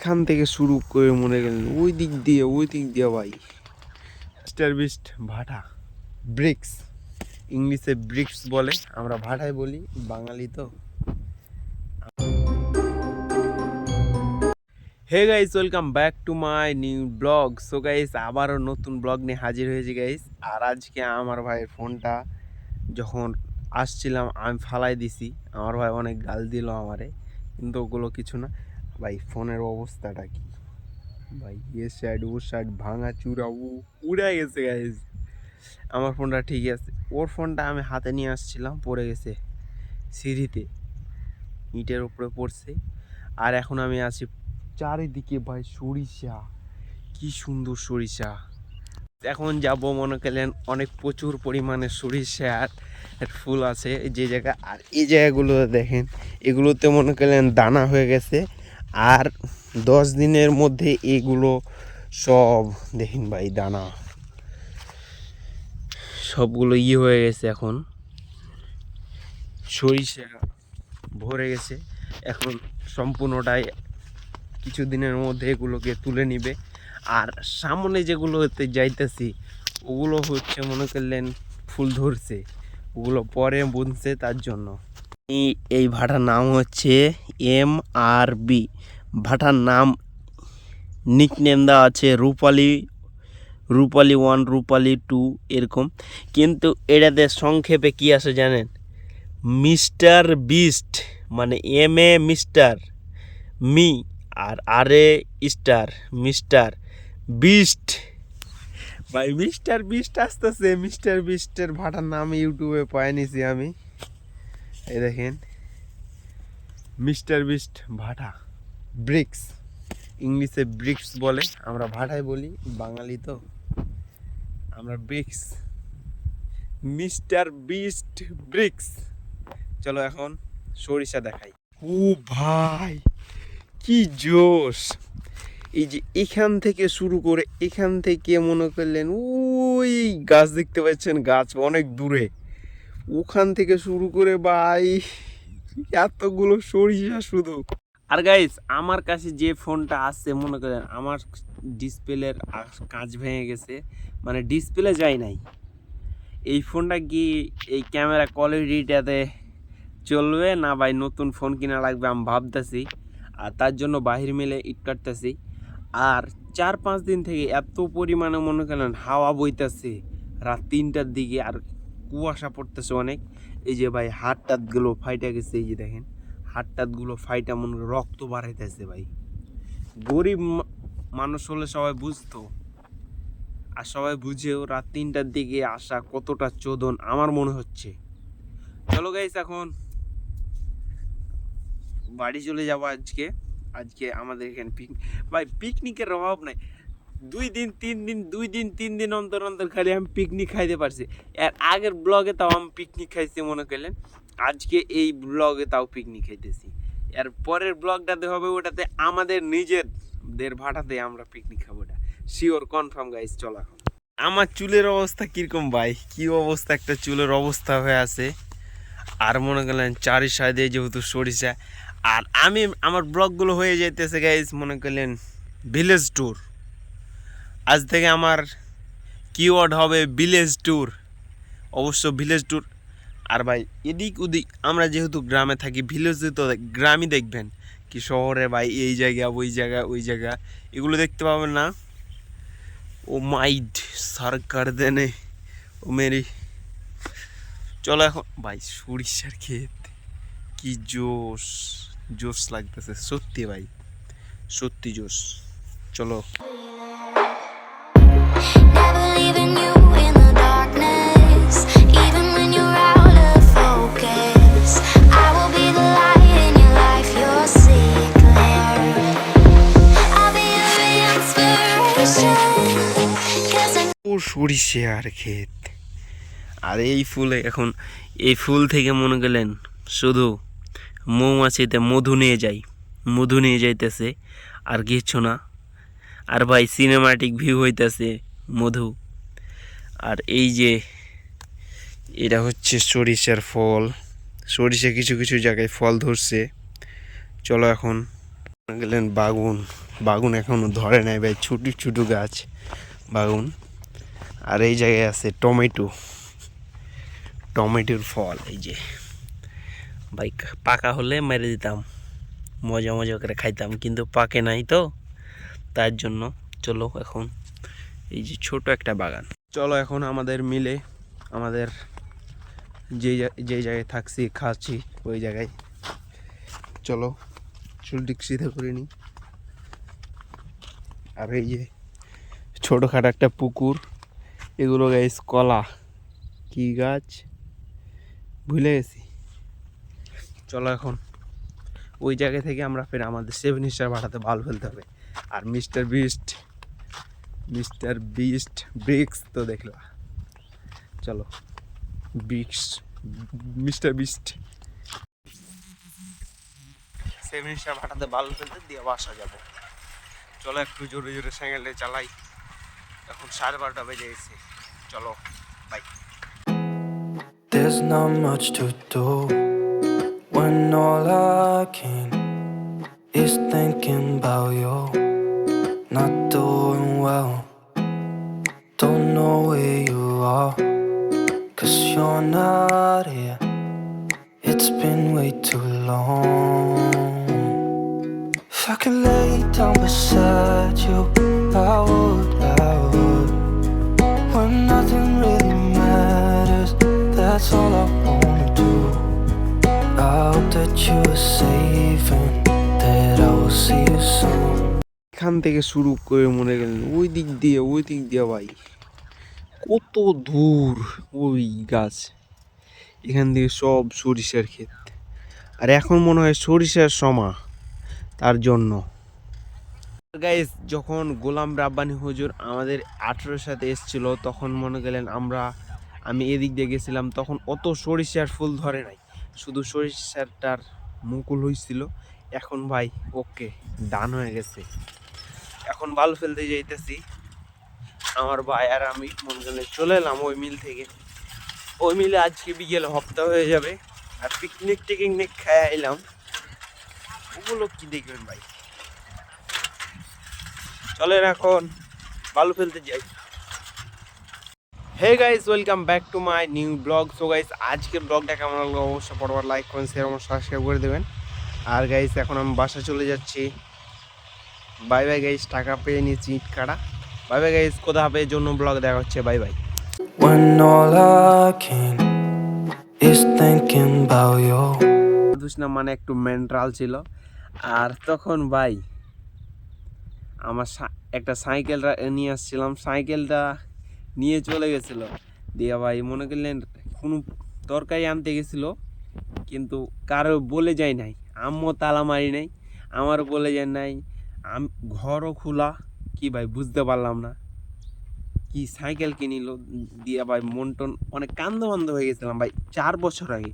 এখান থেকে শুরু করে মনে গেলেন ওই দিক দিয়ে ভাই মিস্টার বিস্ট ভাটা ব্রিক্স, ইংলিশে ব্রিক্স বলে, আমরা ভাটায় বলি, বাঙালি তো। Hey guys, welcome back to my new blog. So guys, আবারও নতুন ব্লগ নিয়ে হাজির হয়েছি গাইস। আর আজকে আমার ভাইয়ের ফোনটা যখন আসছিলাম আমি ফালাই দিছি, আমার ভাই অনেক গাল দিল আমারে, কিন্তু ওগুলো কিছু না ভাই। ফোনের অবস্থাটা কি ভাই, এ সাইড ও সাইড ভাঙা চূড়া উড়ে গেছে গাইস। আমার ফোনটা ঠিকই আছে, ওর ফোনটা আমি হাতে নিয়ে আসছিলাম, পড়ে গেছে সিঁড়িতে, ইটের উপরে পড়ছে। আর এখন আমি আছি চারিদিকে ভাই সরিষা, কি সুন্দর সরিষা। এখন যাব মনে করলেন অনেক প্রচুর পরিমাণে সরিষার ফুল আছে যে জায়গা। আর এই জায়গাগুলো দেখেন, এগুলোতে মনে করলেন দানা হয়ে গেছে। আর 10 দিনের মধ্যে এগুলো সব দেখেন ভাই দানা সবগুলো হয়ে গেছে। এখন সরিষা ভরে গেছে, এখন সম্পূর্ণটাই কিছুদিনের মধ্যে এগুলোকে তুলে নিবে। আর সামনে যেগুলোতে যাইতেছি ওগুলো হচ্ছে মনে করলেন ফুল ধরছে, ওগুলো পরে বুনছে, তার জন্য। এই ভাটার নাম হচ্ছে MRB। ভাটার নাম নিকনেম দেওয়া আছে রূপালী 1, রূপালী 2 এরকম। কিন্তু এটাতে সংক্ষেপে কি আসে জানেন? মিস্টার বিস্ট, মানে MA মিস্টার, মি আর RA স্টার, মিস্টার বিস্ট ভাই। মিস্টার বিস্ট আসতেছে, মিস্টার বিস্টের ভাটার নাম ইউটিউবে পাই নিছি আমি। এই দেখেন মিস্টার বিস্ট ভাটা ব্রিক্স, ইংলিশে ব্রিক্স বলে, আমরা ভাটায় বলি, বাঙালি তো, আমরা ব্রিক্স, মিস্টার বিস্ট ব্রিক্স। চলো এখন সরিষা দেখাই। ও ভাই কি জোশ! এই যে এখান থেকে শুরু করে, এখান থেকে মনে করলেন ওই গাছ দেখতে পাচ্ছেন, গাছ অনেক দূরে, ওখান থেকে শুরু করে ভাই এতগুলো সরিষা শুধু। আর গাইস, আমার কাছে যে ফোনটা আছে মনে করেন আমার ডিসপ্লের কাঁচ ভেঙে গেছে, মানে ডিসপ্লে যায় নাই। এই ফোনটা কি এই ক্যামেরা কোয়ালিটিটাতে চলবে না ভাই? নতুন ফোন কিনা লাগবে আমি ভাবতেছি। আর তার জন্য বাহির মেলে ইট কাটতেছি। আর 4-5 দিন থেকে এত পরিমাণে মনে করেন হাওয়া বইতেছে রাত 3টার দিকে, আর কুয়াশা পড়তেছে অনেক। এই যে ভাই হাত টাতগুলো ফাইটা গেছে, এই যে দেখেন হাত টাতগুলো ফাইটা মনে রক্ত বাড়াইতেছে ভাই। গরিব মানুষ হলে সবাই বুঝতো, আর সবাই বুঝেও রাত 3টার দিকে আসা কতটা চোদন আমার মনে হচ্ছে। চলো গাইস, এখন বাড়ি চলে যাবো আজকে আমাদের এখানে ভাই পিকনিকের অভাব নাই। 2 দিন 3 দিন অন্তর খালি আমি পিকনিক খাইতে পারছি। এর আগের ব্লগে তাও আমি পিকনিক খাইছি মনে করলেন, আজকে এই ব্লগে তাও পিকনিক খাইতেছি। এর পরের ব্লগটাতে হবে ওটাতে আমাদের নিজেদের ভাটাতে আমরা পিকনিক খাবো, ওটা শিওর কনফার্ম গাইস। চলো এখন আমার চুলের অবস্থা কিরকম ভাই, কি অবস্থা একটা চুলের অবস্থা হয়ে আছে। আর মনে করলেন চারি সাইডে যেহেতু সরিষা। আর আমার ব্লগগুলো হয়ে যাইতেছে গাইস মনে করলেন ভিলেজ ট্যুর। আজ থেকে আমার কিওয়ার্ড হবে ভিলেজ ট্যুর, অবশ্য ভিলেজ ট্যুর। আর ভাই এদিক ওদিক আমরা যেহেতু গ্রামে থাকি, ভিলেজে তো গ্রামই দেখবেন, কি শহরে ভাই এই জায়গা ওই জায়গা এগুলো দেখতে পাবেন না। ও মাইড সরকার দেনে ও মেরি। চলো এখন ভাই সরিষার ক্ষেত, কি জোশ লাগতেছে সত্যি ভাই, সত্যি জোশ। চলো সরিষার ক্ষেত। আর এই ফুলে এখন, এই ফুল থেকে মনে গেলেন শুধু মৌমাছিতে মধু নিয়ে যাইতেছে, আর কিছু না। আর ভাই সিনেমাটিক ভিউ হইতেছে মধু। আর এই যে এটা হচ্ছে সরিষার ফল, সরিষা কিছু কিছু জায়গায় ফল ধরছে। চলো এখন গেলেন বাগুন, বাগুন এখনো ধরে নাই ভাই, ছোটো ছোটো গাছ বাগুন। আর এই জায়গায় আছে টমেটোর ফল। এই যে ভাই পাকা হলে মেরে দিতাম, মজা মজা করে খাইতাম, কিন্তু পাকে নাই তো, তার জন্য চলো এখন এই যে ছোট একটা বাগান। চলো এখন আমাদের মিলে আমাদের যে জায়গায় থাকছি খাচ্ছি ওই জায়গায় চলো চুলটি সিধা করে নিই। আর এই যে ছোটোখাটো একটা পুকুর, এগুলো গাইস কলা কি গাছ ভুলে গেছি। চলো এখন ওই জায়গা থেকে আমরা ফের আমাদের 7 স্টার ভাড়াতে ভালো ফেলতে হবে। আর মিস্টার বিস্ট ব্রিক্স তো দেখলা, চলো মিস্টার বিস্ট 7 স্টার ভাড়াতে ভালো ফেলতে দিয়ে বাসা যাবো। চলো একটু জোরে জোরে সাইকেলটা চালাই, এখন 12:30 বেজে গেছে। চলো by. There's not much to do when all I can is thinking about you. Not doing well, don't know where you are, 'cause you're not here. It's been way too long. If I could lay down beside you, I would. When nothing really matters, that's all I wanna do. I hope that you are safe and that I will see you soon. এখান থেকে শুরু করে মনে গেলেন ওই দিক দিয়ে ভাই কত দূর ওই গাছ, এখান থেকে সব সরিষার ক্ষেত। আর এখন মনে হয় সরিষার সময়, তার জন্য গাইস যখন গোলাম রাব্বানি হুজুর আমাদের 18 সাথে এসেছিল তখন মনে গেলেন আমি এদিক দিয়ে গেছিলাম, তখন অত সরিষার ফুল ধরে নাই, শুধু সরিষারটার মুকুল হয়েছিল। এখন ভাই ওকে ডান হয়ে গেছে, এখন ভালো ফেলতে যাইতেছি। আমার ভাই আর আমি মনে গেলে চলে এলাম ওই মিল থেকে। ওই মিলে আজকে বিকেলে হপ্তাহ হয়ে যাবে। আর পিকনিক খেয়ে এলাম, ওগুলো কি দেখবেন ভাই। চলেন এখন ভালো ফেলতে যাই। Hey guys, welcome back to my new blog. So guys আজকের ব্লগটা কেমন লাগলো অবশ্যই পরবার লাইক করেন, শেয়ার এবং সাবস্ক্রাইব করে দেবেন। আর গাইস এখন আমি বাসা চলে যাচ্ছি। বাই বাই গাইস, টাকা পেয়ে নিয়েছি ইট কাটা। বাই বাই গাইস, কোথা হবে জন্য ব্লগ দেখা হচ্ছে। Bye bye. When all I can is thinking about you. দুষ্না মানে একটু মেন্টাল ছিল। আর তখন ভাই আমার একটা সাইকেল নিয়ে আসছিলাম, সাইকেলটা নিয়ে চলে গেছিল দিয়া ভাই মনে করলেন কোনো তরকারি আনতে গেছিল, কিন্তু কারো বলে যায় নাই, আম্মু তালা মারি নাই, আমারও বলে যায় নাই, ঘরও খোলা, কি ভাই বুঝতে পারলাম না কি সাইকেল কিনিল দিয়া ভাই মন টন অনেক কান্দ হয়ে গেছিলাম ভাই 4 বছর আগে।